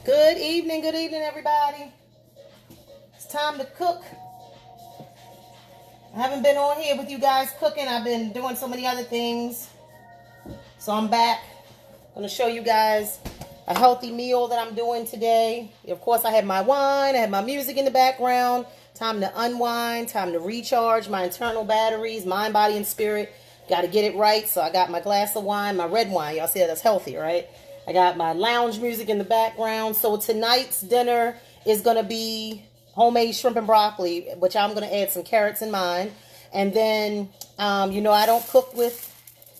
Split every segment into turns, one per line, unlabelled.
Good evening, everybody. It's time to cook. I haven't been on here with you guys cooking. I've been doing so many other things. So I'm back. I'm going to show you guys a healthy meal that I'm doing today. Of course, I have my wine. I have my music in the background. Time to unwind. Time to recharge my internal batteries, mind, body, and spirit. Got to get it right. So I got my glass of wine, my red wine. Y'all see that? That's healthy, right? I got my lounge music in the background. So tonight's dinner is going to be homemade shrimp and broccoli, which I'm going to add some carrots in mine. And then, I don't cook with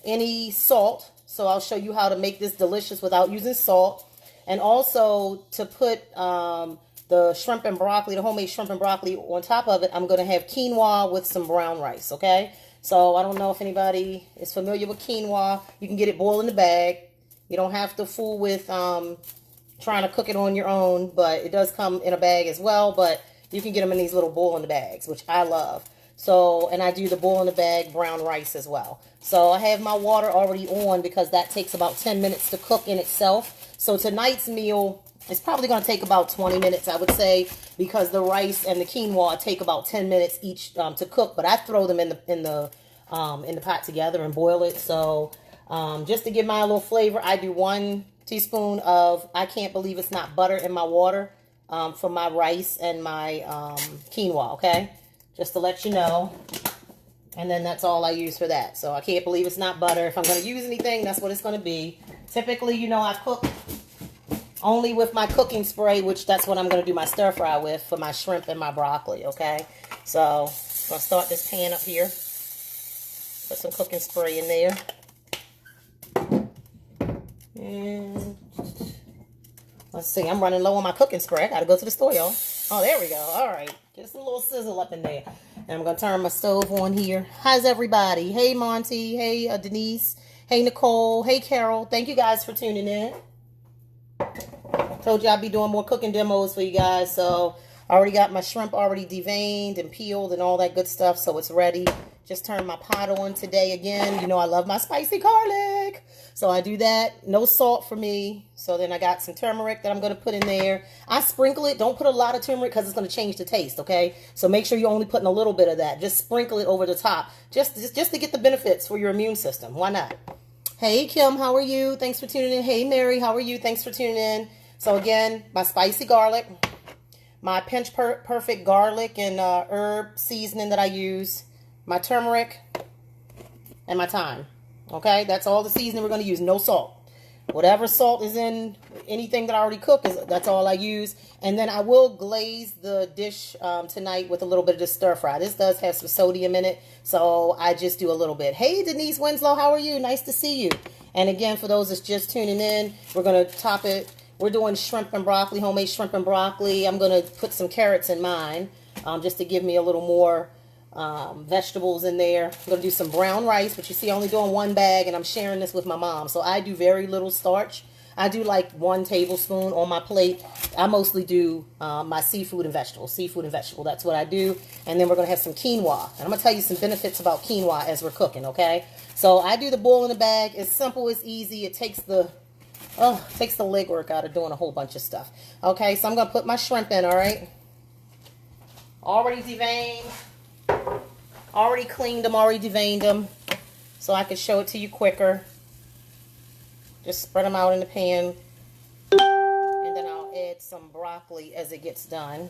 any salt. So I'll show you how to make this delicious without using salt. And also to put the shrimp and broccoli, the homemade shrimp and broccoli on top of it, I'm going to have quinoa with some brown rice, okay? So I don't know if anybody is familiar with quinoa. You can get it boiled in the bag. You don't have to fool with trying to cook it on your own, but it does come in a bag as well. But you can get them in these little boil in the bags, which I love. So, and I do the boil in the bag brown rice as well. So I have my water already on because that takes about 10 minutes to cook in itself. So tonight's meal is probably going to take about 20 minutes, I would say, because the rice and the quinoa take about 10 minutes each to cook. But I throw them in the pot together and boil it. So just to give my little flavor, I do 1 teaspoon of, I can't believe it's not butter in my water for my rice and my quinoa, okay? Just to let you know. And then that's all I use for that. So I can't believe it's not butter. If I'm going to use anything, that's what it's going to be. Typically, I cook only with my cooking spray, which that's what I'm going to do my stir fry with for my shrimp and my broccoli, okay? So I'm going to start this pan up here. Put some cooking spray in there. And let's see, I'm running low on my cooking spray. I got to go to the store, y'all. Oh, there we go. All right. Get some little sizzle up in there. And I'm going to turn my stove on here. How's everybody? Hey, Monty. Hey, Denise. Hey, Nicole. Hey, Carol. Thank you guys for tuning in. Told you I'd be doing more cooking demos for you guys. So I already got my shrimp already deveined and peeled and all that good stuff. So it's ready. Just turned my pot on today again. I love my spicy garlic. So I do that. No salt for me. So then I got some turmeric that I'm going to put in there. I sprinkle it. Don't put a lot of turmeric because it's going to change the taste, okay? So make sure you're only putting a little bit of that. Just sprinkle it over the top. Just to get the benefits for your immune system. Why not? Hey, Kim, how are you? Thanks for tuning in. Hey, Mary, how are you? Thanks for tuning in. So again, my spicy garlic, my pinch perfect garlic and herb seasoning that I use, my turmeric, and my thyme. Okay, that's all the seasoning we're going to use. No salt. Whatever salt is in anything that I already cook, that's all I use. And then I will glaze the dish tonight with a little bit of the stir fry. This does have some sodium in it, so I just do a little bit. Hey, Denise Winslow, how are you? Nice to see you. And again, for those that's just tuning in, we're going to top it. We're doing shrimp and broccoli, homemade shrimp and broccoli. I'm going to put some carrots in mine just to give me a little more vegetables in there. I'm going to do some brown rice, but you see, I'm only doing 1 bag, and I'm sharing this with my mom. So I do very little starch. I do like 1 tablespoon on my plate. I mostly do my seafood and vegetable. That's what I do. And then we're going to have some quinoa. And I'm going to tell you some benefits about quinoa as we're cooking, okay? So I do the boil in the bag. It's simple, it's easy. It takes the legwork out of doing a whole bunch of stuff. Okay, so I'm going to put my shrimp in, all right? Already deveined. Already cleaned them, already deveined them, so I can show it to you quicker. Just spread them out in the pan, and then I'll add some broccoli as it gets done.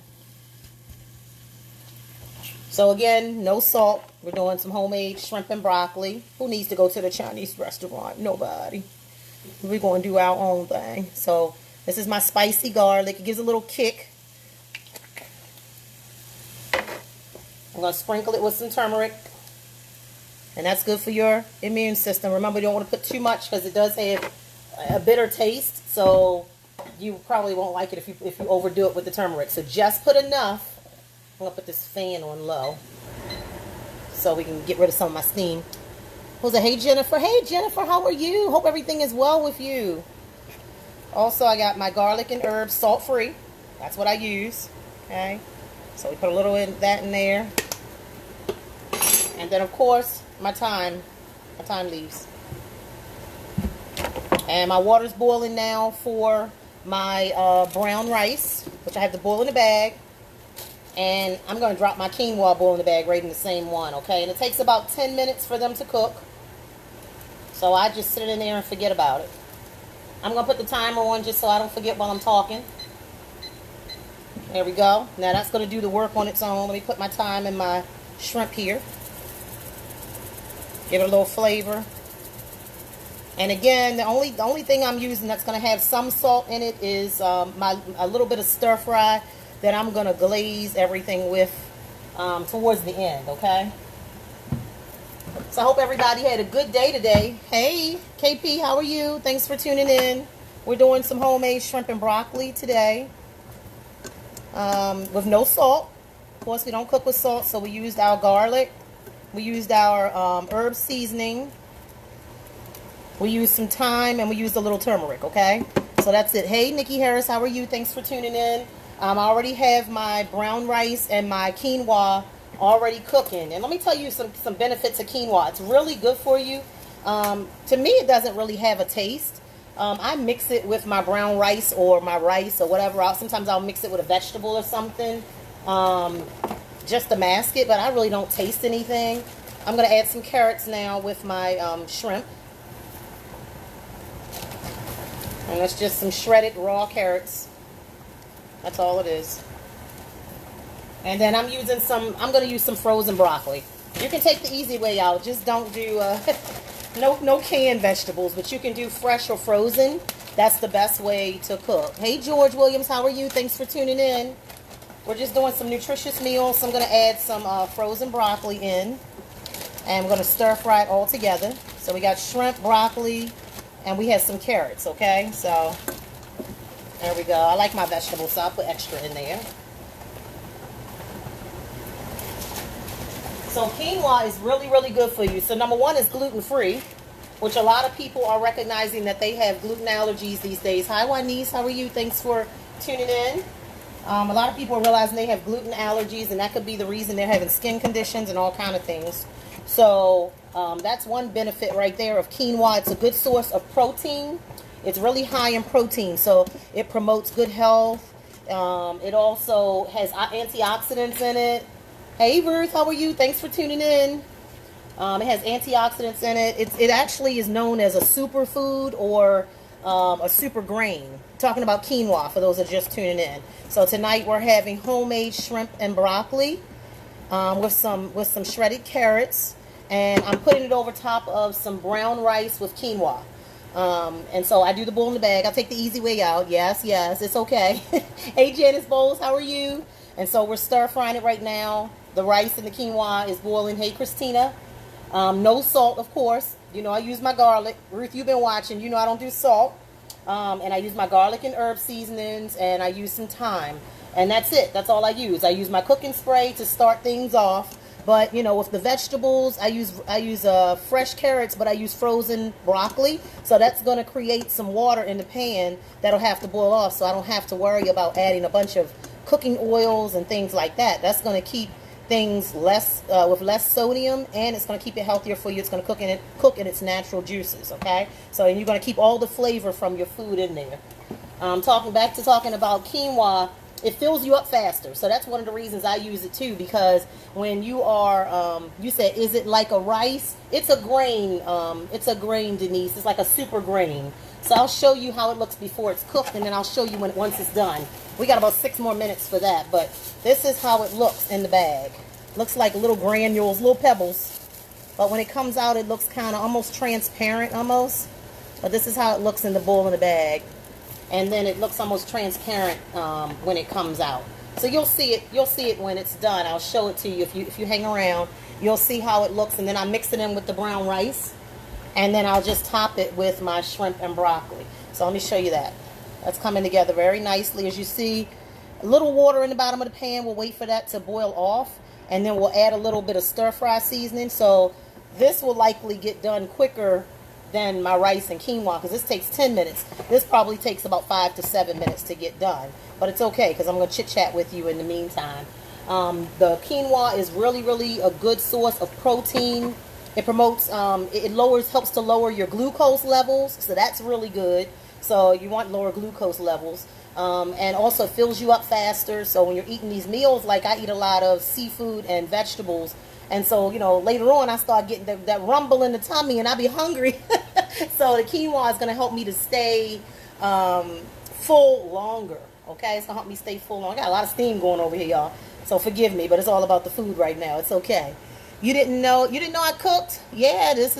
So again, no salt. We're doing some homemade shrimp and broccoli. Who needs to go to the Chinese restaurant? Nobody. We're going to do our own thing. So this is my spicy garlic. It gives a little kick. I'm going to sprinkle it with some turmeric. And that's good for your immune system. Remember, you don't want to put too much because it does have a bitter taste. So you probably won't like it if you overdo it with the turmeric. So just put enough. I'm going to put this fan on low so we can get rid of some of my steam. Who's it? Hey, Jennifer. Hey, Jennifer, how are you? Hope everything is well with you. Also, I got my garlic and herbs salt-free. That's what I use. Okay. So we put a little in that in there. And then, of course, my thyme leaves. And my water's boiling now for my brown rice, which I have to boil in the bag. And I'm going to drop my quinoa boil in the bag right in the same one, okay? And it takes about 10 minutes for them to cook. So I just sit in there and forget about it. I'm going to put the timer on just so I don't forget while I'm talking. There we go. Now that's going to do the work on its own. Let me put my thyme and my shrimp here. Give it a little flavor. And again, the only thing I'm using that's going to have some salt in it is a little bit of stir fry that I'm going to glaze everything with towards the end, okay? So I hope everybody had a good day today. Hey, KP, how are you? Thanks for tuning in. We're doing some homemade shrimp and broccoli today with no salt. Of course, we don't cook with salt, so we used our garlic. We used our herb seasoning. We used some thyme, and we used a little turmeric, okay? So that's it. Hey, Nikki Harris, how are you? Thanks for tuning in. I already have my brown rice and my quinoa already cooking. And let me tell you some benefits of quinoa. It's really good for you. To me, it doesn't really have a taste. I mix it with my brown rice or my rice or whatever. Sometimes I'll mix it with a vegetable or something just to mask it, but I really don't taste anything. I'm going to add some carrots now with my shrimp. And that's just some shredded raw carrots. That's all it is. And then I'm going to use some frozen broccoli. You can take the easy way out. Just don't do, no canned vegetables, but you can do fresh or frozen. That's the best way to cook. Hey, George Williams, how are you? Thanks for tuning in. We're just doing some nutritious meals. So I'm going to add some frozen broccoli in. And we're going to stir fry it all together. So we got shrimp, broccoli, and we have some carrots, okay? So there we go. I like my vegetables, so I'll put extra in there. So quinoa is really, really good for you. So number one is gluten-free, which a lot of people are recognizing that they have gluten allergies these days. Hi, Juanice. How are you? Thanks for tuning in. A lot of people are realizing they have gluten allergies, and that could be the reason they're having skin conditions and all kind of things. So that's one benefit right there of quinoa. It's a good source of protein. It's really high in protein, so it promotes good health. It also has antioxidants in it. Hey, Ruth, how are you? Thanks for tuning in. It has antioxidants in it. It actually is known as a superfood or a super grain. Talking about quinoa for those that are just tuning in. So tonight we're having homemade shrimp and broccoli with some shredded carrots, and I'm putting it over top of some brown rice with quinoa. And so I do the bowl in the bag. I'll take the easy way out. Yes, it's okay. Hey, Janice Bowles, how are you? And so we're stir frying it right now. The rice and the quinoa is boiling. Hey, Christina. No salt, of course. You know, I use my garlic. Ruth, you've been watching. You know I don't do salt. And I use my garlic and herb seasonings, and I use some thyme. And that's it. That's all I use. I use my cooking spray to start things off. But, you know, with the vegetables, I use fresh carrots, but I use frozen broccoli. So that's going to create some water in the pan that'll have to boil off, so I don't have to worry about adding a bunch of cooking oils and things like that. That's going to keep things with less sodium, and it's going to keep it healthier for you. It's going to cook in its natural juices, okay? So you're going to keep all the flavor from your food in there. Talking about quinoa, it fills you up faster. So that's one of the reasons I use it too, because when you are, you said, is it like a rice? It's a grain. It's a grain, Denise. It's like a super grain. So I'll show you how it looks before it's cooked, and then I'll show you once it's done. We got about 6 more minutes for that, but this is how it looks in the bag. Looks like little granules, little pebbles. But when it comes out, it looks kind of almost transparent almost. But this is how it looks in the bowl in the bag. And then it looks almost transparent when it comes out. So you'll see it when it's done. I'll show it to you if you hang around. You'll see how it looks, and then I mix it in with the brown rice, and then I'll just top it with my shrimp and broccoli. So let me show you that. That's coming together very nicely. As you see, a little water in the bottom of the pan. We'll wait for that to boil off, and then we'll add a little bit of stir-fry seasoning. So this will likely get done quicker than my rice and quinoa, because this takes 10 minutes. This probably takes about 5 to 7 minutes to get done. But it's okay, because I'm going to chit-chat with you in the meantime. The quinoa is really, really a good source of protein. It promotes, helps to lower your glucose levels, so that's really good. So you want lower glucose levels. And also fills you up faster. So when you're eating these meals, like I eat a lot of seafood and vegetables. And so, you know, later on I start getting that rumble in the tummy and I be hungry. So the quinoa is going to help me to stay full longer. Okay, it's going to help me stay full longer. I got a lot of steam going over here, y'all. So forgive me, but it's all about the food right now. It's okay. You didn't know I cooked? Yeah, this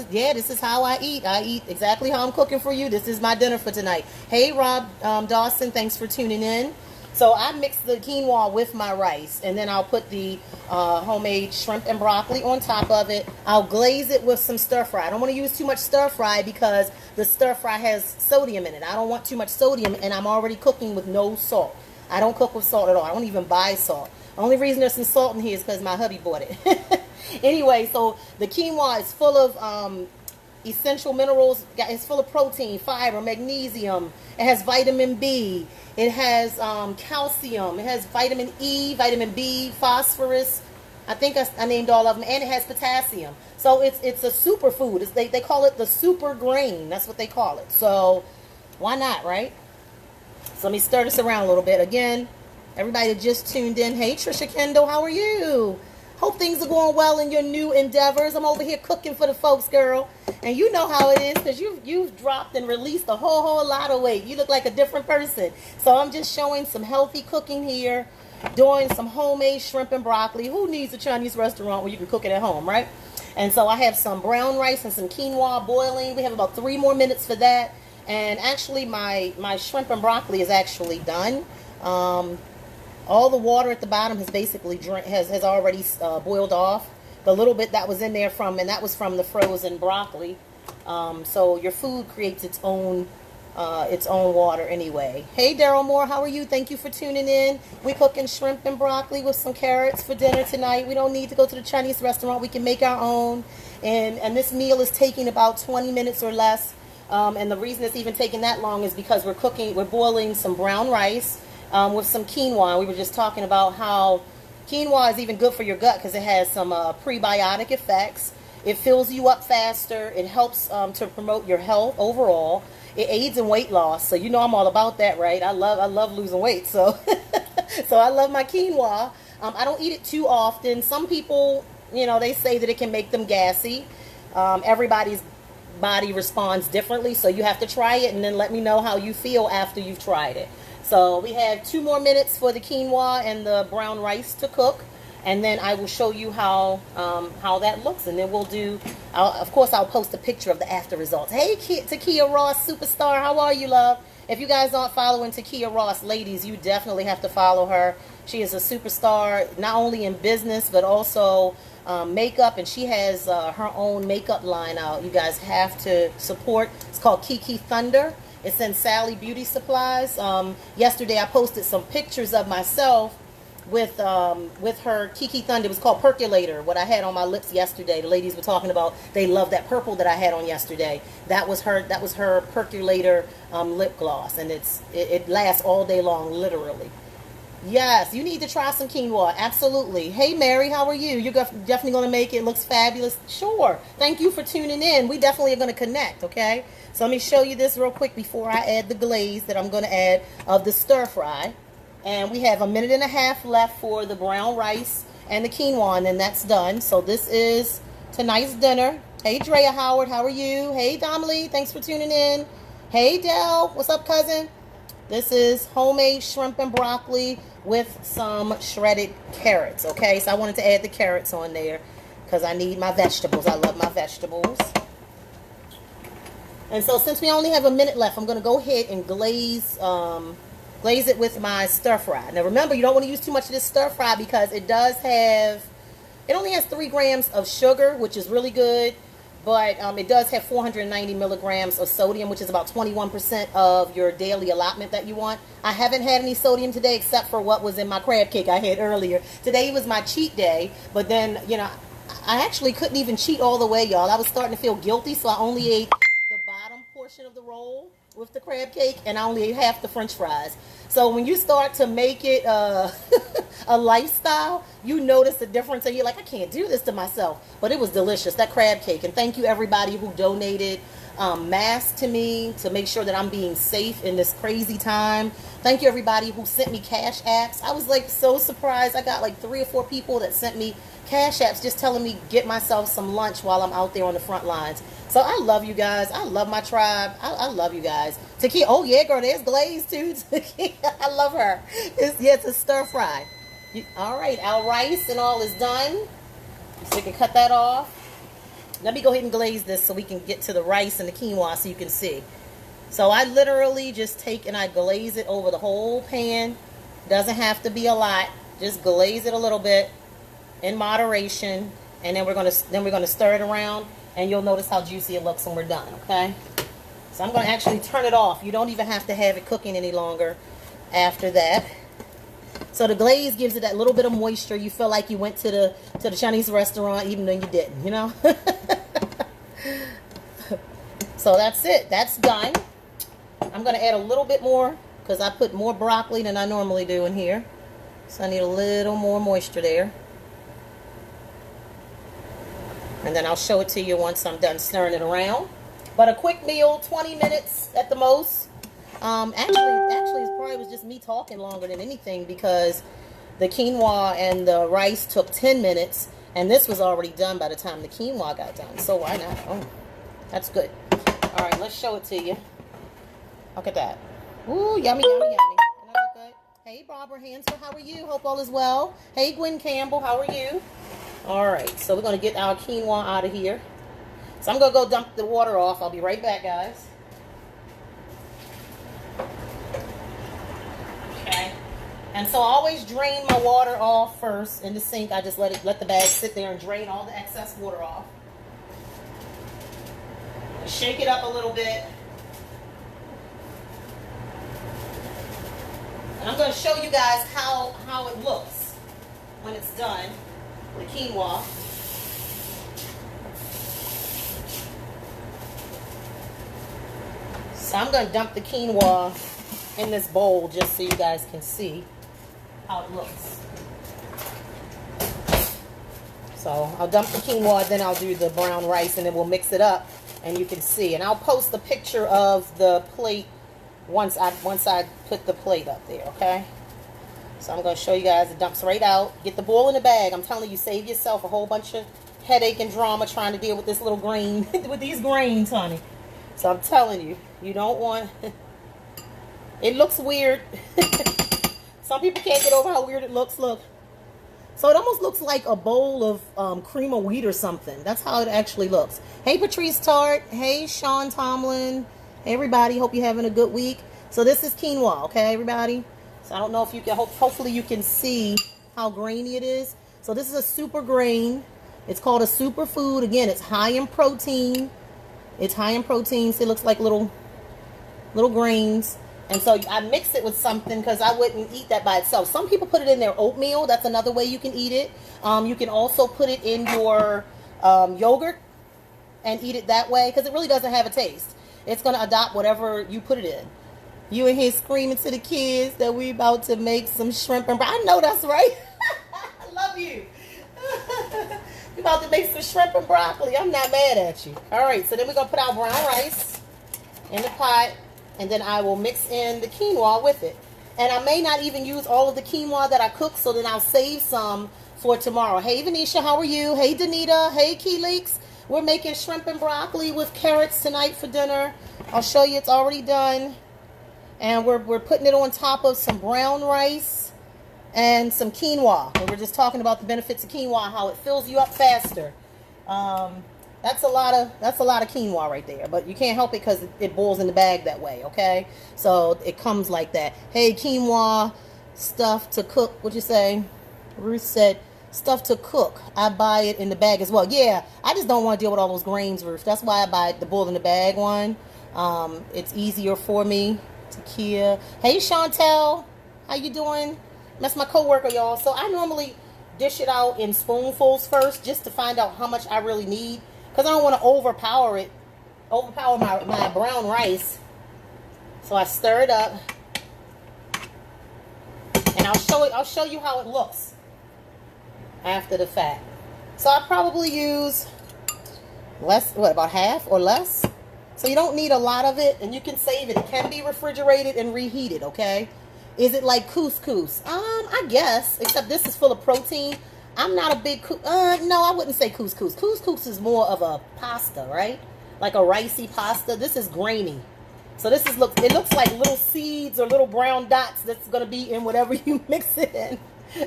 is how I eat. I eat exactly how I'm cooking for you. This is my dinner for tonight. Hey, Rob Dawson, thanks for tuning in. So I mix the quinoa with my rice, and then I'll put the homemade shrimp and broccoli on top of it. I'll glaze it with some stir fry. I don't want to use too much stir fry because the stir fry has sodium in it. I don't want too much sodium, and I'm already cooking with no salt. I don't cook with salt at all. I don't even buy salt. The only reason there's some salt in here is because my hubby bought it. Anyway, so the quinoa is full of essential minerals. It's full of protein, fiber, magnesium. It has vitamin B. It has calcium. It has vitamin E, vitamin B, phosphorus. I think I named all of them. And it has potassium. So it's a superfood. They call it the super grain. That's what they call it. So why not, right? So let me stir this around a little bit. Again, everybody that just tuned in. Hey, Trisha Kendall, how are you? Hope things are going well in your new endeavors. I'm over here cooking for the folks, girl. And you know how it is because you've dropped and released a whole lot of weight. You look like a different person. So I'm just showing some healthy cooking here, doing some homemade shrimp and broccoli. Who needs a Chinese restaurant where you can cook it at home, right? And so I have some brown rice and some quinoa boiling. We have about 3 more minutes for that. And actually my shrimp and broccoli is actually done. All the water at the bottom has basically has already boiled off. The little bit that was in there and that was from the frozen broccoli. So your food creates its own water anyway. Hey, Daryl Moore, how are you? Thank you for tuning in. We're cooking shrimp and broccoli with some carrots for dinner tonight. We don't need to go to the Chinese restaurant. We can make our own. And this meal is taking about 20 minutes or less. And the reason it's even taking that long is because we're boiling some brown rice with some quinoa. We were just talking about how quinoa is even good for your gut because it has some prebiotic effects. It fills you up faster. It helps to promote your health overall. It aids in weight loss. So you know I'm all about that, right? I love losing weight. So so I love my quinoa. I don't eat it too often. Some people, you know, they say that it can make them gassy. Everybody's body responds differently. So you have to try it and then let me know how you feel after you've tried it. So we have 2 more minutes for the quinoa and the brown rice to cook, and then I will show you how that looks, and then we'll do. Of course, I'll post a picture of the after results. Hey, Takia Ross, superstar, how are you, love? If you guys aren't following Takia Ross, ladies, you definitely have to follow her. She is a superstar, not only in business but also makeup, and she has her own makeup line out. You guys have to support. It's called Kiki Thunder. It's in Sally Beauty Supplies. Yesterday I posted some pictures of myself with her Kiki Thunder. It was called Percolator, what I had on my lips yesterday. The ladies were talking about they loved that purple that I had on yesterday. That was her Percolator lip gloss, and it lasts all day long, literally. Yes, you need to try some quinoa. Absolutely. Hey, Mary, how are you? You're definitely going to make it. It looks fabulous. Sure. Thank you for tuning in. We definitely are going to connect, okay? So let me show you this real quick before I add the glaze that I'm going to add of the stir fry. And we have 1.5 minutes left for the brown rice and the quinoa, and then that's done. So this is tonight's dinner. Hey, Drea Howard, how are you? Hey, Domily, thanks for tuning in. Hey, Del, what's up, cousin? This is homemade shrimp and broccoli with some shredded carrots, okay? So I wanted to add the carrots on there because I need my vegetables. I love my vegetables. And so since we only have 1 minute left, I'm going to go ahead and glaze it with my stir fry. Now remember, you don't want to use too much of this stir fry because it only has 3 grams of sugar, which is really good. But it does have 490 milligrams of sodium, which is about 21% of your daily allotment that you want. I haven't had any sodium today except for what was in my crab cake I had earlier. Today was my cheat day, but then, you know, I actually couldn't even cheat all the way, y'all. I was starting to feel guilty, so I only ate the bottom portion of the roll with the crab cake, and I only ate half the french fries. So when you start to make it a lifestyle, you notice the difference, and you're like, I can't do this to myself. But it was delicious, that crab cake. And thank you everybody who donated mask to me to make sure that I'm being safe in this crazy time. Thank you everybody who sent me cash apps. I was like so surprised. I got like 3 or 4 people that sent me cash apps just telling me get myself some lunch while I'm out there on the front lines. So I love you guys. I love my tribe. I love you guys. Takia, oh yeah, girl, there's Glaze too. I love her. It's a stir fry. All right, our rice and all is done. So we can cut that off. Let me go ahead and glaze this so we can get to the rice and the quinoa so you can see. So I literally just take and I glaze it over the whole pan. Doesn't have to be a lot. Just glaze it a little bit in moderation, and then we're gonna stir it around, and you'll notice how juicy it looks when we're done. Okay. So I'm gonna actually turn it off. You don't even have to have it cooking any longer after that. So the glaze gives it that little bit of moisture. You feel like you went to the Chinese restaurant, even though you didn't. You know. So that's it. That's done. I'm going to add a little bit more because I put more broccoli than I normally do in here. So I need a little more moisture there. And then I'll show it to you once I'm done stirring it around. But a quick meal, 20 minutes at the most. Actually, it probably was just me talking longer than anything because the quinoa and the rice took 10 minutes. And this was already done by the time the quinoa got done. So why not? Oh, that's good. All right, let's show it to you. Look at that. Ooh, yummy, yummy, yummy. Isn't that look good? Hey, Barbara Hansford, how are you? Hope all is well. Hey, Gwen Campbell, how are you? All right, so we're going to get our quinoa out of here. So I'm going to go dump the water off. I'll be right back, guys. Okay. And so I always drain my water off first in the sink. I just let the bag sit there and drain all the excess water off. Shake it up a little bit. And I'm going to show you guys how it looks when it's done, the quinoa. So I'm going to dump the quinoa in this bowl just so you guys can see how it looks. So I'll dump the quinoa, then I'll do the brown rice, and then we'll mix it up, and you can see. And I'll post a picture of the plate once I put the plate up there, okay? So I'm going to show you guys. It dumps right out. Get the bowl in the bag. I'm telling you, save yourself a whole bunch of headache and drama trying to deal with this little grain, with these grains, honey. So I'm telling you, you don't want... It looks weird. Some people can't get over how weird it looks. Look. So it almost looks like a bowl of cream of wheat or something. That's how it actually looks. Hey, Patrice Tart. Hey, Sean Tomlin. Hey, everybody. Hope you're having a good week. So this is quinoa, okay, everybody? So I don't know if you can, hopefully you can see how grainy it is. So this is a super grain. It's called a superfood. Again, it's high in protein. It's high in protein. So it looks like little grains. And so I mix it with something because I wouldn't eat that by itself. Some people put it in their oatmeal. That's another way you can eat it. You can also put it in your yogurt and eat it that way because it really doesn't have a taste. It's going to adopt whatever you put it in. You in here screaming to the kids that we about to make some shrimp and broccoli. I know that's right. I love you. We about to make some shrimp and broccoli. I'm not mad at you. All right, so then we're going to put our brown rice in the pot. And then I will mix in the quinoa with it. And I may not even use all of the quinoa that I cook, so then I'll save some for tomorrow. Hey, Venetia, how are you? Hey, Danita. Hey, Keelix. We're making shrimp and broccoli with carrots tonight for dinner. I'll show you it's already done. And we're putting it on top of some brown rice and some quinoa. And we're just talking about the benefits of quinoa, how it fills you up faster. That's a lot of quinoa right there, but you can't help it because it boils in the bag that way, okay? So it comes like that. Hey, quinoa, stuff to cook. What'd you say? Ruth said, stuff to cook. I buy it in the bag as well. Yeah, I just don't want to deal with all those grains, Ruth. That's why I buy the boil in the bag one. It's easier for me. Takia. Hey, Chantel. How you doing? That's my coworker, y'all. So I normally dish it out in spoonfuls first just to find out how much I really need. Because I don't want to overpower my brown rice. So I stir it up. And I'll show you how it looks after the fact. So I probably use less, about half or less So you don't need a lot of it, and you can save it. It can be refrigerated and reheated, okay? Is it like couscous? I guess, except this is full of protein. I'm not a big, no, I wouldn't say couscous. Couscous is more of a pasta, right? Like a ricey pasta. This is grainy. So this is, it looks like little seeds or little brown dots that's going to be in whatever you mix it in.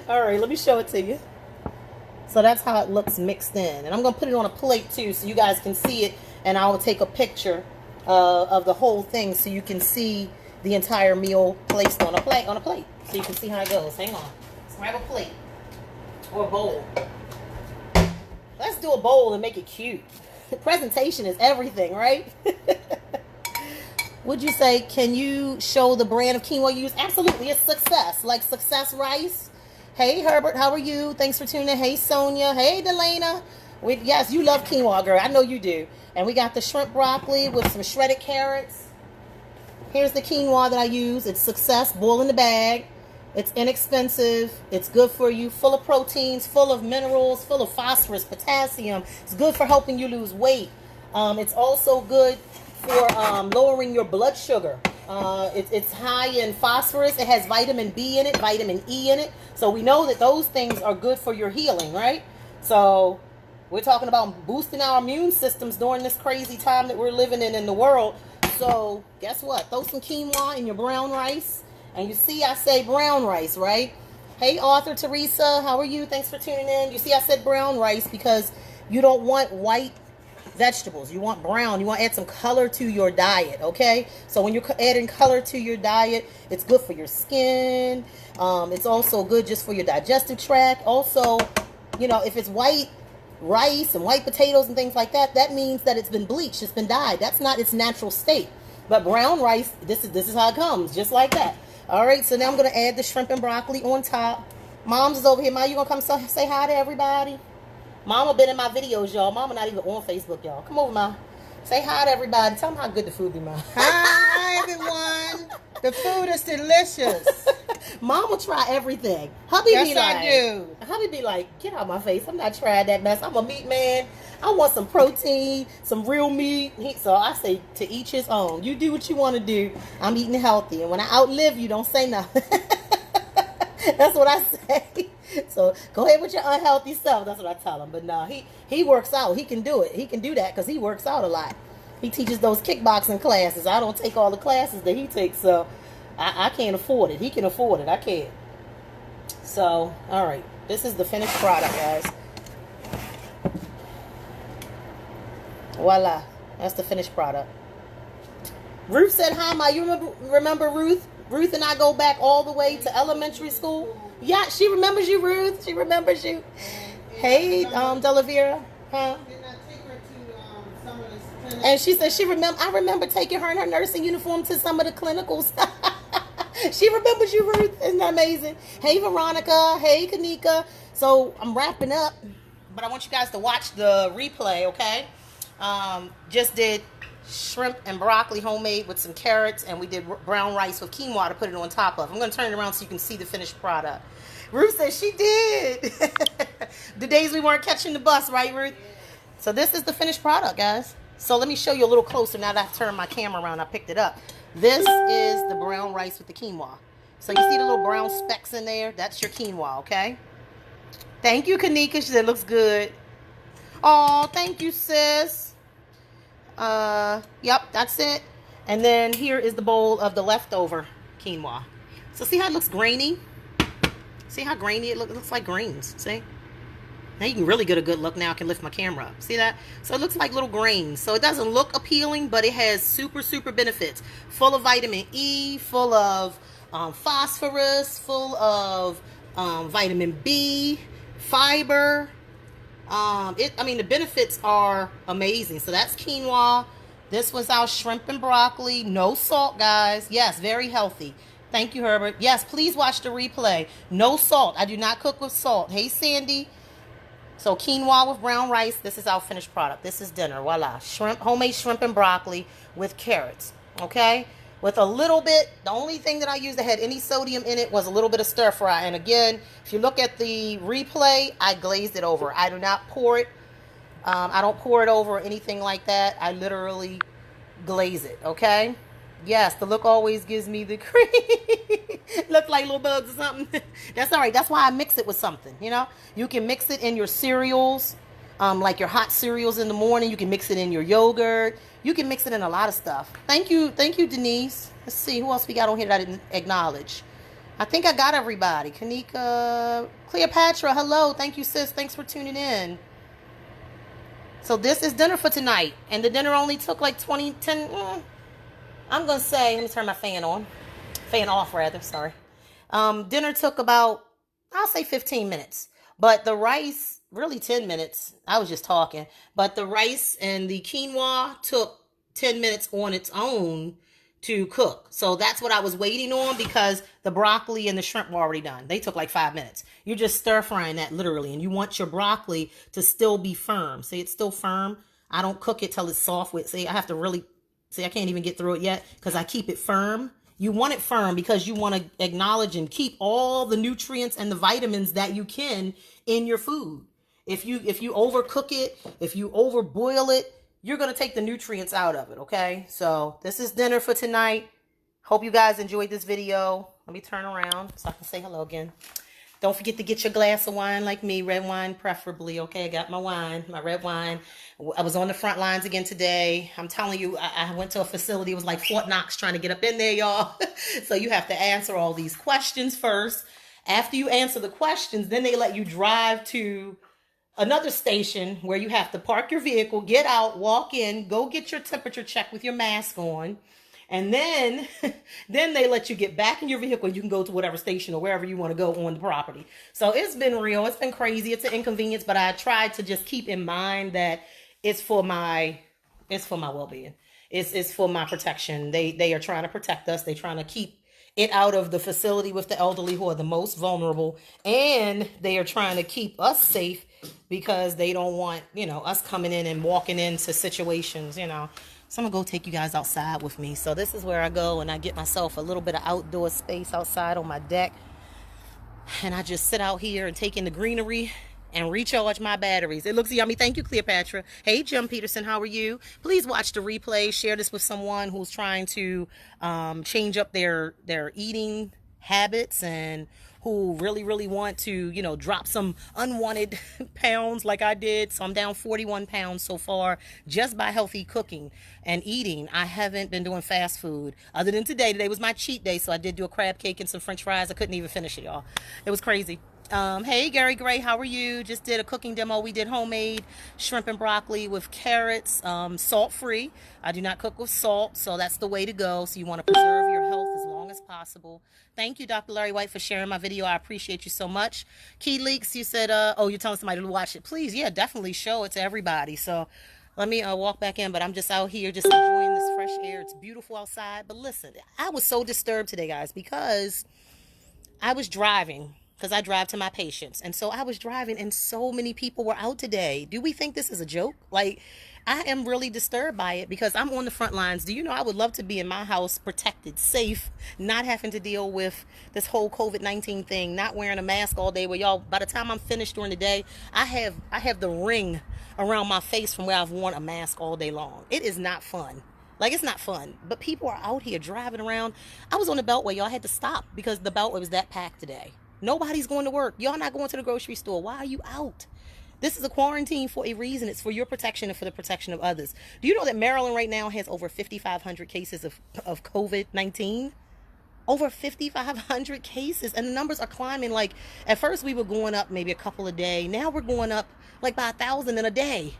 All right, let me show it to you. So that's how it looks mixed in. And I'm going to put it on a plate too so you guys can see it. And I will take a picture of the whole thing so you can see the entire meal placed on a plate. So you can see how it goes. Hang on. Let's grab a plate or a bowl. Let's do a bowl and make it cute. The presentation is everything, right? Would you say, can you show the brand of quinoa you use? Absolutely. It's Success. Like Success Rice. Hey, Herbert. How are you? Thanks for tuning in. Hey, Sonia. Hey, Delana. Yes, you love quinoa, girl. I know you do. And we got the shrimp broccoli with some shredded carrots. Here's the quinoa that I use. It's Success. Boil in the bag. It's inexpensive. It's good for you. Full of proteins, full of minerals, full of phosphorus, potassium. It's good for helping you lose weight. It's also good for lowering your blood sugar. It's high in phosphorus. It has vitamin B in it, vitamin E in it. So we know that those things are good for your healing, right? So we're talking about boosting our immune systems during this crazy time that we're living in the world. So guess what? Throw some quinoa in your brown rice. And you see I say brown rice, right? Hey, Arthur, Teresa, how are you? Thanks for tuning in. You see I said brown rice because you don't want white vegetables. You want brown. You want to add some color to your diet, okay? So when you're adding color to your diet, it's good for your skin. It's also good just for your digestive tract. Also, you know, if it's white rice and white potatoes and things like that, that means that it's been bleached. It's been dyed. That's not its natural state. But brown rice, this is how it comes, just like that. All right, so now I'm going to add the shrimp and broccoli on top. Mom's is over here. Ma, you going to come say hi to everybody? Mama been in my videos, y'all. Mama not even on Facebook, y'all. Come over, Ma. Say hi to everybody. Tell them how good the food be, Ma.
Hi, everyone. The food is delicious.
Mama try everything. Hubby
yes,
be like,
I do.
Hubby be like, get out my face. I'm not trying that mess. I'm a meat man. I want some protein, some real meat. So I say to each his own. You do what you want to do. I'm eating healthy. And when I outlive you, don't say nothing. That's what I say. So go ahead with your unhealthy stuff. That's what I tell him. But no, he works out. He can do it. He can do that because he works out a lot. He teaches those kickboxing classes. I don't take all the classes that he takes, so I can't afford it. He can afford it. I can't. So, all right. This is the finished product, guys. Voila. That's the finished product. Ruth said hi, Ma. You remember Ruth? Ruth and I go back all the way to elementary school. Yeah, she remembers you, Ruth. She remembers you. Hey, Delavera. Huh? And she said I remember taking her in her nursing uniform to some of the clinicals. She remembers you, Ruth. Isn't that amazing? Hey, Veronica. Hey, Kanika. So I'm wrapping up, but I want you guys to watch the replay, okay? Just did shrimp and broccoli homemade with some carrots, and we did brown rice with quinoa to put it on top of. I'm going to turn it around so you can see the finished product. Ruth says she did. The days we weren't catching the bus, right, Ruth? So this is the finished product, guys. So let me show you a little closer now that I've turned my camera around. I picked it up. This is the brown rice with the quinoa. So you see the little brown specks in there? That's your quinoa, okay? Thank you, Kanika. She said it looks good. Oh, thank you, sis. Yep, that's it. And then here is the bowl of the leftover quinoa. So see how it looks grainy? See how grainy it looks? It looks like grains. See? Now you can really get a good look. Now I can lift my camera up. See that? So it looks like little grains. So it doesn't look appealing, but it has super, super benefits. Full of vitamin E, full of phosphorus, full of vitamin B, fiber. The benefits are amazing. So that's quinoa. This was our shrimp and broccoli. No salt, guys. Yes, very healthy. Thank you, Herbert. Yes, please watch the replay. No salt. I do not cook with salt. Hey, Sandy. So quinoa with brown rice. This is our finished product. This is dinner. Voila. Shrimp, homemade shrimp and broccoli with carrots. Okay? With a little bit, the only thing that I used that had any sodium in it was a little bit of stir fry. And again, if you look at the replay, I glazed it over. I do not pour it. I don't pour it over or anything like that. I literally glaze it, okay? Yes, the look always gives me the cream. Look like little bugs or something. That's all right. That's why I mix it with something, you know? You can mix it in your cereals, like your hot cereals in the morning. You can mix it in your yogurt. You can mix it in a lot of stuff. Thank you, Denise. Let's see, who else we got on here that I didn't acknowledge? I think I got everybody. Kanika, Cleopatra, hello. Thank you, sis. Thanks for tuning in. So this is dinner for tonight. And the dinner only took like 10, I'm going to say, let me turn my fan on. Fan off, rather, sorry. Dinner took about, I'll say 15 minutes. But the rice, really 10 minutes. I was just talking. But the rice and the quinoa took 10 minutes on its own to cook. So that's what I was waiting on, because the broccoli and the shrimp were already done. They took like 5 minutes. You're just stir frying that literally, and you want your broccoli to still be firm. See, it's still firm. I don't cook it till it's soft with, see, I have to really, see, I can't even get through it yet because I keep it firm. You want it firm because you want to acknowledge and keep all the nutrients and the vitamins that you can in your food. If you overcook it, if you overboil it, you're going to take the nutrients out of it, okay? So this is dinner for tonight. Hope you guys enjoyed this video. Let me turn around so I can say hello again. Don't forget to get your glass of wine like me, red wine preferably, okay? I got my wine, my red wine. I was on the front lines again today. I'm telling you, I went to a facility. It was like Fort Knox trying to get up in there, y'all. So you have to answer all these questions first. After you answer the questions, then they let you drive to another station where you have to park your vehicle, get out, walk in, go get your temperature check with your mask on. And then they let you get back in your vehicle and you can go to whatever station or wherever you want to go on the property. So it's been real. It's been crazy. It's an inconvenience, but I tried to just keep in mind that it's for my well-being. It's for my protection. They are trying to protect us. They're trying to keep it out of the facility with the elderly who are the most vulnerable. And they are trying to keep us safe because they don't want, us coming in and walking into situations, So I'm going to go take you guys outside with me. So this is where I go and I get myself a little bit of outdoor space outside on my deck. And I just sit out here and take in the greenery and recharge my batteries. It looks yummy. Thank you, Cleopatra. Hey, Jim Peterson, how are you? Please watch the replay. Share this with someone who's trying to change up their eating habits and who really, really want to, drop some unwanted pounds like I did. So I'm down 41 pounds so far just by healthy cooking and eating. I haven't been doing fast food other than today. Today was my cheat day, so I did do a crab cake and some french fries. I couldn't even finish it, y'all. It was crazy. Hey, Gary Gray, how are you? Just did a cooking demo. We did homemade shrimp and broccoli with carrots, salt-free. I do not cook with salt, so that's the way to go. So you want to preserve your health as long as possible. Thank you, Dr. Larry White, for sharing my video. I appreciate you so much. Key Leaks, you said, you're telling somebody to watch it. Please, yeah, definitely show it to everybody. So let me walk back in, but I'm just out here just enjoying this fresh air. It's beautiful outside. But listen, I was so disturbed today, guys, because I was driving. Because I drive to my patients. And so I was driving and so many people were out today. Do we think this is a joke? Like, I am really disturbed by it because I'm on the front lines. Do you know I would love to be in my house protected, safe, not having to deal with this whole COVID-19 thing, not wearing a mask all day where y'all, by the time I'm finished during the day, I have the ring around my face from where I've worn a mask all day long. It is not fun. Like, it's not fun. But people are out here driving around. I was on the Beltway. Y'all had to stop because the Beltway was that packed today. Nobody's going to work. Y'all not going to the grocery store. Why are you out? This is a quarantine for a reason. It's for your protection and for the protection of others. Do you know that Maryland right now has over 5,500 cases of COVID-19? Over 5,500 cases. And the numbers are climbing. Like, at first we were going up maybe a couple a day. Now we're going up like by 1,000 in a day.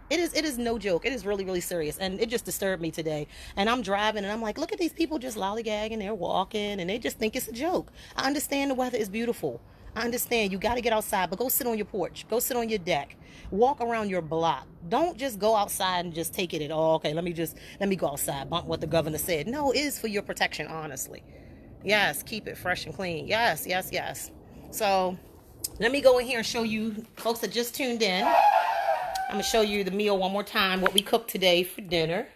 It is no joke. It is really, really serious. And it just disturbed me today. And I'm driving and I'm like, look at these people just lollygagging. They're walking and they just think it's a joke. I understand the weather is beautiful. I understand you got to get outside, but go sit on your porch. Go sit on your deck. Walk around your block. Don't just go outside and just take it at all. Okay, let me go outside. Bump what the governor said. No, it is for your protection, honestly. Yes, keep it fresh and clean. Yes, yes, yes. So let me go in here and show you folks that just tuned in. I'm going to show you the meal one more time, what we cooked today for dinner.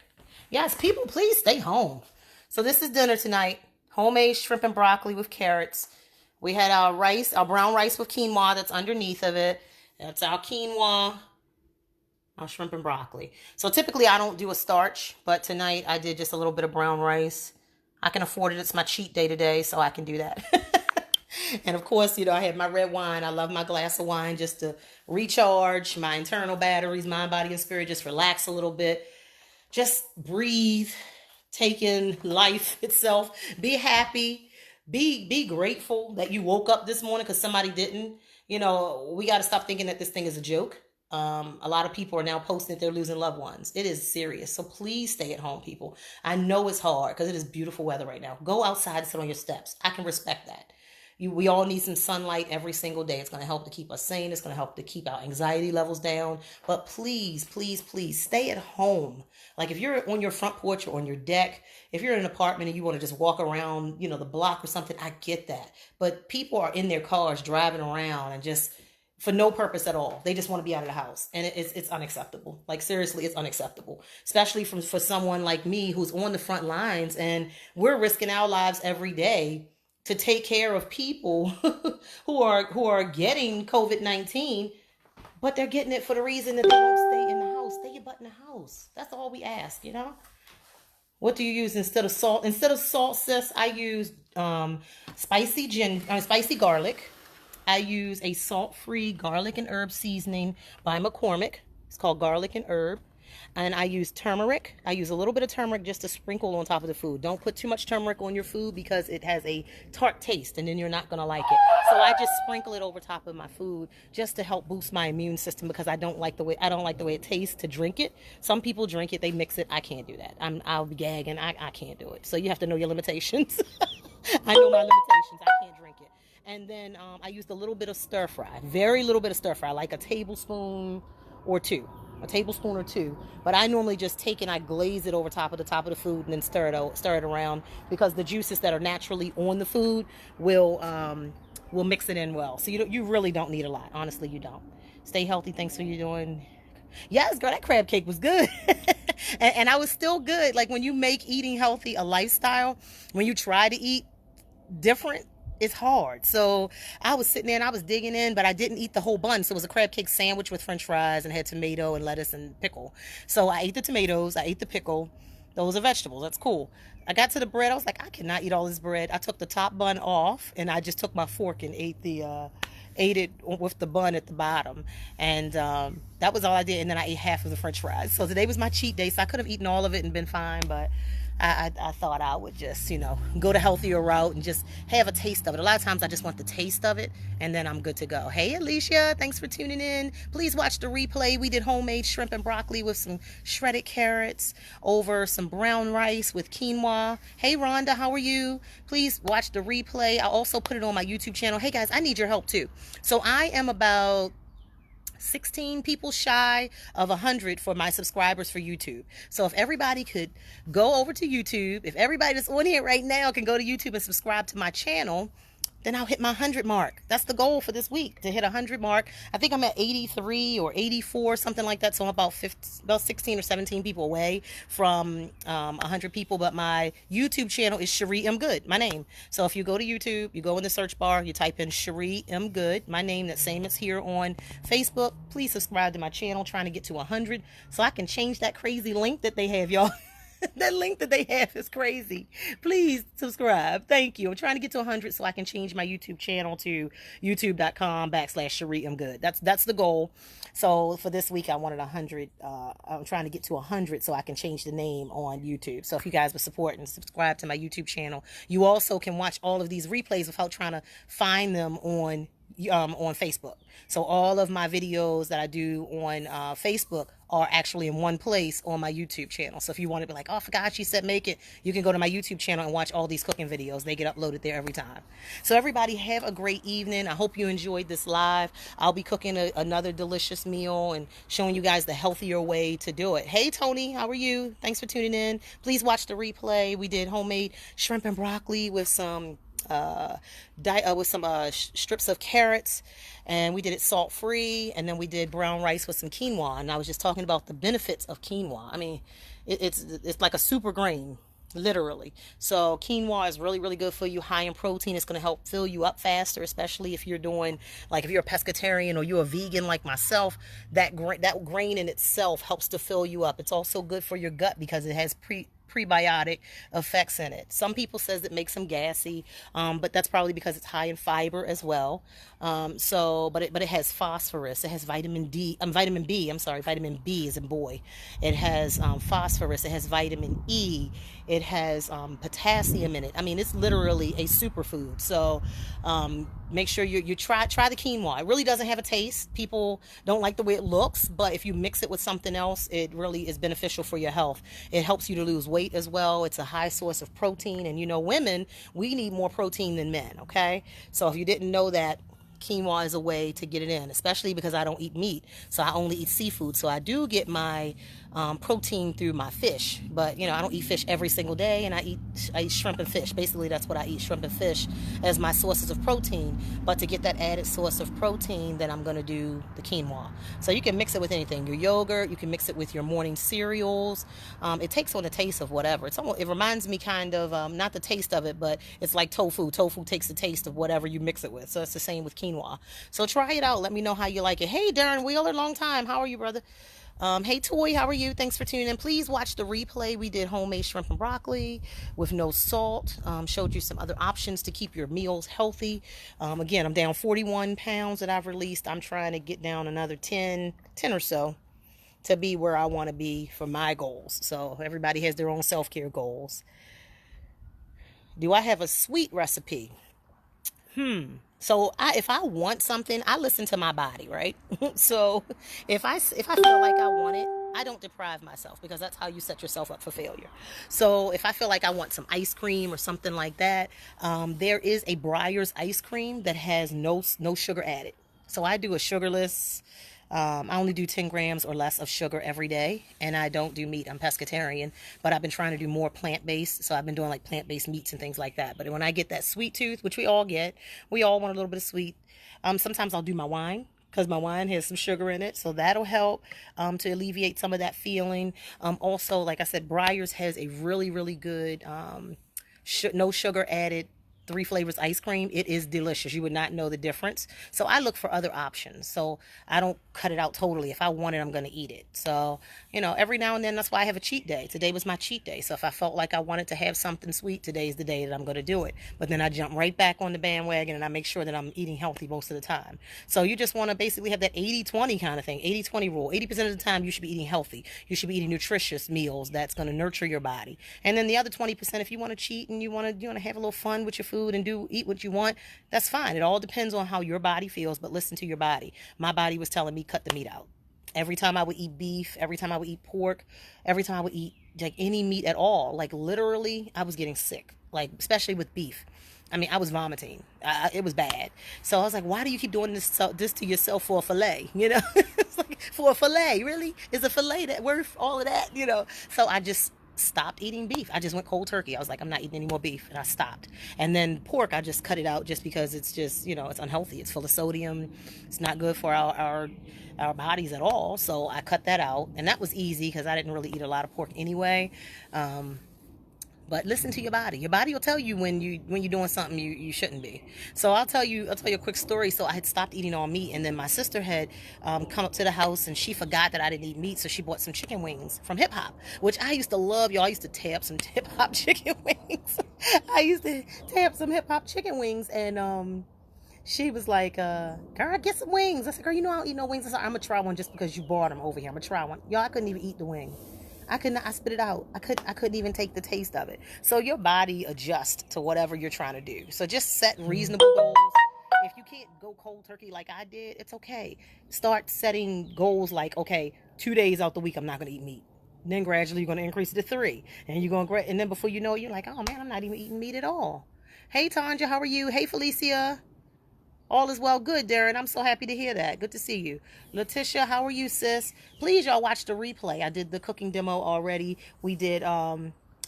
Yes, people, please stay home. So this is dinner tonight. Homemade shrimp and broccoli with carrots. We had our rice, our brown rice with quinoa that's underneath of it. That's our quinoa shrimp and broccoli. So typically I don't do a starch, but tonight I did just a little bit of brown rice. I can afford it. It's my cheat day today, so I can do that. And of course, I had my red wine. I love my glass of wine just to recharge my internal batteries, mind, body, and spirit, just relax a little bit. Just breathe, take in life itself. Be happy. Be grateful that you woke up this morning because somebody didn't. We got to stop thinking that this thing is a joke. A lot of people are now posting that they're losing loved ones. It is serious. So please stay at home, people. I know it's hard because it is beautiful weather right now. Go outside and sit on your steps. I can respect that. We all need some sunlight every single day. It's going to help to keep us sane. It's going to help to keep our anxiety levels down. But please, please, please stay at home. Like if you're on your front porch or on your deck, if you're in an apartment and you want to just walk around, the block or something, I get that. But people are in their cars driving around and just for no purpose at all. They just want to be out of the house. And it's unacceptable. Like seriously, it's unacceptable. Especially for someone like me who's on the front lines and we're risking our lives every day to take care of people who are getting COVID-19, but they're getting it for the reason that they don't stay in the house. Stay your butt in the house. That's all we ask, What do you use instead of salt? Instead of salt, sis, I use spicy garlic. I use a salt-free garlic and herb seasoning by McCormick. It's called Garlic and Herb. And I use turmeric. I use a little bit of turmeric just to sprinkle on top of the food. Don't put too much turmeric on your food because it has a tart taste and then you're not going to like it. So I just sprinkle it over top of my food just to help boost my immune system because I don't like the way it tastes to drink it. Some people drink it, they mix it. I can't do that. I'll be gagging. I can't do it. So you have to know your limitations. I know my limitations. I can't drink it. And then I used a little bit of stir fry. Very little bit of stir fry, like a tablespoon or two. But I normally just take and I glaze it over top of the food and then stir it around because the juices that are naturally on the food will mix it in well. So you really don't need a lot. Honestly, you don't. Stay healthy. Thanks for you doing. Yes, girl, that crab cake was good. and I was still good. Like when you make eating healthy a lifestyle, when you try to eat different, it's hard. So I was sitting there and I was digging in, but I didn't eat the whole bun. So it was a crab cake sandwich with french fries and had tomato and lettuce and pickle. So I ate the tomatoes, I ate the pickle. Those are vegetables. That's cool. I got to the bread. I was like, I cannot eat all this bread. I took the top bun off and I just took my fork and ate it with the bun at the bottom. And that was all I did. And then I ate half of the french fries. So today was my cheat day. So I could have eaten all of it and been fine, but I thought I would just, go the healthier route and just have a taste of it. A lot of times I just want the taste of it and then I'm good to go. Hey, Alicia, thanks for tuning in. Please watch the replay. We did homemade shrimp and broccoli with some shredded carrots over some brown rice with quinoa. Hey, Rhonda, how are you? Please watch the replay. I also put it on my YouTube channel. Hey, guys, I need your help too. So I am about 16 people shy of 100 for my subscribers for YouTube. So if everybody could go over to YouTube, if everybody that's on here right now can go to YouTube and subscribe to my channel, then I'll hit my 100 mark. That's the goal for this week, to hit 100 mark. I think I'm at 83 or 84, something like that. So I'm about 16 or 17 people away from 100 people. But my YouTube channel is Chere M. Goode, my name. So if you go to YouTube, you go in the search bar, you type in Chere M. Goode, my name, that same as here on Facebook. Please subscribe to my channel, trying to get to 100 so I can change that crazy link that they have, y'all. That link that they have is crazy. Please subscribe. Thank you. I'm trying to get to 100 so I can change my YouTube channel to youtube.com/Chere M. Goode. That's the goal. So for this week, I wanted 100. I'm trying to get to 100 so I can change the name on YouTube. So if you guys would support and subscribe to my YouTube channel, you also can watch all of these replays without trying to find them on Facebook. So all of my videos that I do on Facebook are actually in one place on my YouTube channel. So if you want to be like, oh, I forgot she said make it, you can go to my YouTube channel and watch all these cooking videos. They get uploaded there every time. So everybody have a great evening. I hope you enjoyed this live. I'll be cooking another delicious meal and showing you guys the healthier way to do it. Hey, Tony, how are you? Thanks for tuning in. Please watch the replay. We did homemade shrimp and broccoli with some strips of carrots, and we did it salt free, and then we did brown rice with some quinoa. And I was just talking about the benefits of quinoa. I mean, it's like a super grain. literally. So quinoa is really, really good for you, high in protein. It's going to help fill you up faster, especially if you're doing, like if you're a pescatarian or you're a vegan like myself. That grain in itself helps to fill you up. It's also good for your gut because it has prebiotic effects in it. Some people says it makes them gassy, but that's probably because it's high in fiber as well. But it has phosphorus. It has vitamin D. Vitamin B. I'm sorry, vitamin B is in boy. It has phosphorus. It has vitamin E. It has potassium in it. I mean, it's literally a superfood. So make sure you try the quinoa. It really doesn't have a taste. People don't like the way it looks, but if you mix it with something else, it really is beneficial for your health. It helps you to lose weight as well. It's a high source of protein, and women, we need more protein than men. Okay, so if you didn't know that, quinoa is a way to get it in, especially because I don't eat meat, so I only eat seafood. So I do get my protein through my fish, but I don't eat fish every single day, and I eat shrimp and fish. Basically, that's what I eat, shrimp and fish as my sources of protein. But to get that added source of protein, then I'm going to do the quinoa. So you can mix it with anything, your yogurt, you can mix it with your morning cereals. It takes on the taste of whatever. It reminds me kind of, not the taste of it, but it's like tofu. Tofu takes the taste of whatever you mix it with. So it's the same with quinoa. So try it out. Let me know how you like it. Hey, Darren Wheeler, long time. How are you, brother? Hey, Toy, how are you? Thanks for tuning in. Please watch the replay. We did homemade shrimp and broccoli with no salt. Showed you some other options to keep your meals healthy. Again, I'm down 41 pounds that I've released. I'm trying to get down another 10 or so to be where I want to be for my goals. So everybody has their own self-care goals. Do I have a sweet recipe? So if I want something, I listen to my body, right? So if I feel like I want it, I don't deprive myself, because that's how you set yourself up for failure. So if I feel like I want some ice cream or something like that, there is a Breyer's ice cream that has no sugar added. So I do a sugarless. I only do 10 grams or less of sugar every day, and I don't do meat. I'm pescatarian, but I've been trying to do more plant-based, so I've been doing like plant-based meats and things like that. But when I get that sweet tooth, which we all get, we all want a little bit of sweet. Sometimes I'll do my wine, because my wine has some sugar in it, so that'll help to alleviate some of that feeling. Also, like I said, Breyer's has a really, really good no sugar added 3 flavors ice cream. It is delicious. You would not know the difference. So I look for other options. So I don't cut it out totally. If I want it, I'm going to eat it. So, every now and then, that's why I have a cheat day. Today was my cheat day. So if I felt like I wanted to have something sweet, today's the day that I'm going to do it. But then I jump right back on the bandwagon, and I make sure that I'm eating healthy most of the time. So you just want to basically have that 80-20 kind of thing, 80-20 rule. 80% of the time, you should be eating healthy. You should be eating nutritious meals that's going to nurture your body. And then the other 20%, if you want to cheat and you want to have a little fun with your food and eat what you want, that's fine. It all depends on how your body feels, but listen to your body. My body was telling me cut the meat out. Every time I would eat beef, every time I would eat pork, every time I would eat like any meat at all, like literally I was getting sick, like especially with beef. I mean, I was vomiting. It was bad. So I was like, why do you keep doing this to yourself for a fillet? It's like, for a fillet, really? Is a fillet that worth all of that? So I just stopped eating beef. I just went cold turkey. I was like, I'm not eating any more beef, and I stopped. And then pork, I just cut it out just because it's just, it's unhealthy. It's full of sodium. It's not good for our bodies at all. So I cut that out, and that was easy because I didn't really eat a lot of pork anyway. But listen to your body. Your body will tell you when you're doing something you shouldn't be. So I'll tell you a quick story. So I had stopped eating all meat, and then my sister had come up to the house, and she forgot that I didn't eat meat, so she bought some chicken wings from Hip Hop, which I used to love. Y'all, I used to tear up some Hip Hop chicken wings. I used to tear up some Hip Hop chicken wings, and she was like, girl, get some wings. I said, girl, I don't eat no wings. I said, I'm going to try one just because you brought them over here. I'm going to try one. Y'all, I couldn't even eat the wing. I spit it out. I couldn't even take the taste of it. So your body adjusts to whatever you're trying to do. So just set reasonable goals. If you can't go cold turkey like I did, it's okay. Start setting goals like, okay, 2 days out the week, I'm not going to eat meat. Then gradually you're going to increase it to 3. And you're going to, and then before you know it, you're like, oh man, I'm not even eating meat at all. Hey, Tanja, how are you? Hey, Felicia. All is well. Good, Darren. I'm so happy to hear that. Good to see you. Letitia, how are you, sis? Please, y'all, watch the replay. I did the cooking demo already. We did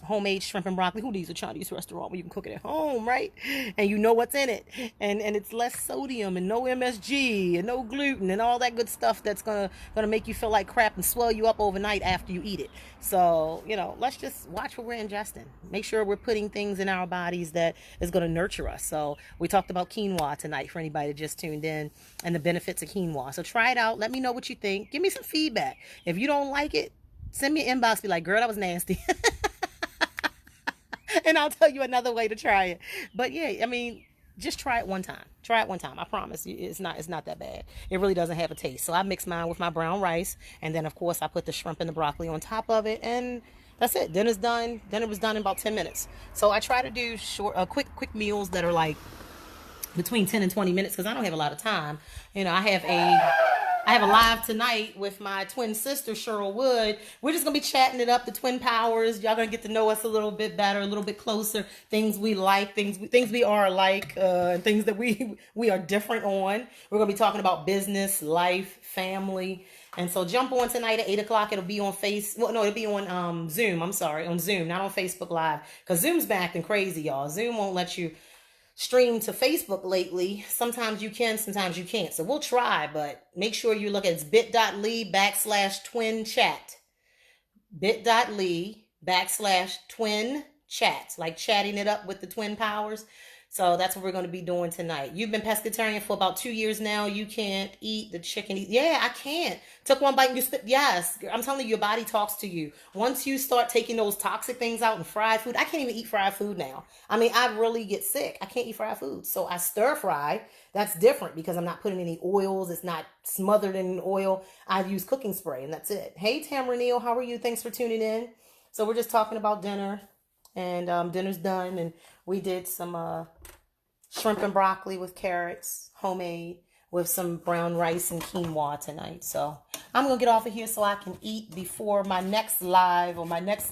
homemade shrimp and broccoli. Who needs a Chinese restaurant where you can cook it at home, right? And you know what's in it, and it's less sodium and no MSG and no gluten and all that good stuff that's gonna make you feel like crap and swell you up overnight after you eat it. So let's just watch what we're ingesting. Make sure we're putting things in our bodies that is gonna nurture us. So we talked about quinoa tonight for anybody that just tuned in, and the benefits of quinoa. So try it out. Let me know what you think. Give me some feedback. If you don't like it, send me an inbox. Be like, girl, that was nasty. And I'll tell you another way to try it. But yeah, I mean, just try it one time. Try it one time. I promise you, it's not that bad. It really doesn't have a taste. So I mix mine with my brown rice, and then of course I put the shrimp and the broccoli on top of it, and that's it. Dinner's done. Dinner was done in about 10 minutes. So I try to do quick meals that are like between 10 and 20 minutes because I don't have a lot of time. I have a live tonight with my twin sister, Chere Wood. We're just going to be chatting it up, the twin powers. Y'all going to get to know us a little bit better, a little bit closer. Things we like, things we are alike, and things that we are different on. We're going to be talking about business, life, family. And so jump on tonight at 8 o'clock. It'll be on it'll be on Zoom. I'm sorry, on Zoom, not on Facebook Live. Because Zoom's been acting crazy, y'all. Zoom won't let you stream to Facebook lately. Sometimes you can, sometimes you can't. So we'll try, but make sure you look at it's bit.ly/twin chat. bit.ly/twin chat. Like chatting it up with the twin powers. So that's what we're going to be doing tonight. You've been pescatarian for about 2 years now. You can't eat the chicken. Yeah, I can't. Took one bite and you spit. Yes, I'm telling you, your body talks to you. Once you start taking those toxic things out and fried food, I can't even eat fried food now. I mean, I really get sick. I can't eat fried food. So I stir fry. That's different because I'm not putting any oils. It's not smothered in oil. I use cooking spray and that's it. Hey, Tamara Neal, how are you? Thanks for tuning in. So we're just talking about dinner. And dinner's done, and we did some shrimp and broccoli with carrots, homemade, with some brown rice and quinoa tonight. So I'm going to get off of here so I can eat before my next live or my next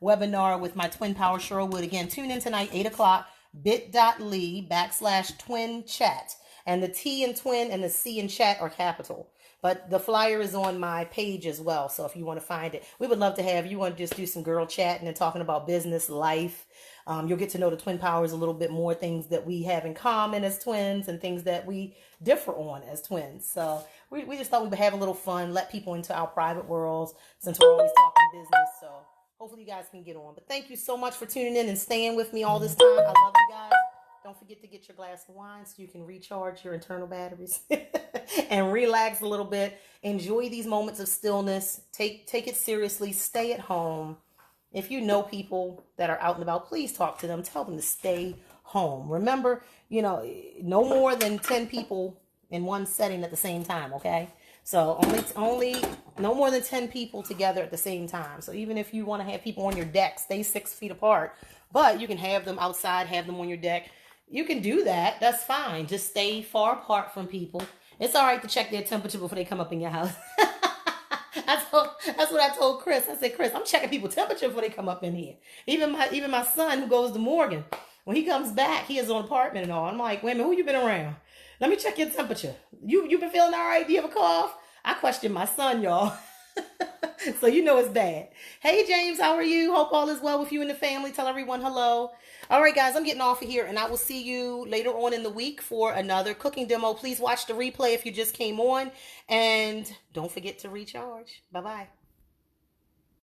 webinar with my twin power, Chere Wood. Again, tune in tonight, 8 o'clock, bit.ly/twin chat. And the T in twin and the C in chat are capital. But the flyer is on my page as well. So if you want to find it, we would love to have you want to just do some girl chatting and talking about business, life. You'll get to know the twin powers a little bit more, things that we have in common as twins and things that we differ on as twins. So we just thought we would have a little fun, let people into our private worlds since we're always talking business. So hopefully you guys can get on. But thank you so much for tuning in and staying with me all this time. I love you guys. Don't forget to get your glass of wine so you can recharge your internal batteries and relax a little bit. Enjoy these moments of stillness. Take it seriously. Stay at home. If you know people that are out and about, please talk to them. Tell them to stay home. Remember, no more than 10 people in one setting at the same time, okay? So only no more than 10 people together at the same time. So even if you want to have people on your deck, stay 6 feet apart. But you can have them outside, have them on your deck. You can do that. That's fine. Just stay far apart from people. It's all right to check their temperature before they come up in your house. That's what I told Chris. I said, Chris, I'm checking people's temperature before they come up in here. Even my son who goes to Morgan, when he comes back, he has an apartment and all. I'm like, wait a minute, who you been around? Let me check your temperature. You been feeling all right? Do you have a cough? I question my son, y'all. So it's bad. Hey, James, how are you? Hope all is well with you and the family. Tell everyone hello. All right, guys, I'm getting off of here, and I will see you later on in the week for another cooking demo. Please watch the replay if you just came on, and don't forget to recharge. Bye-bye.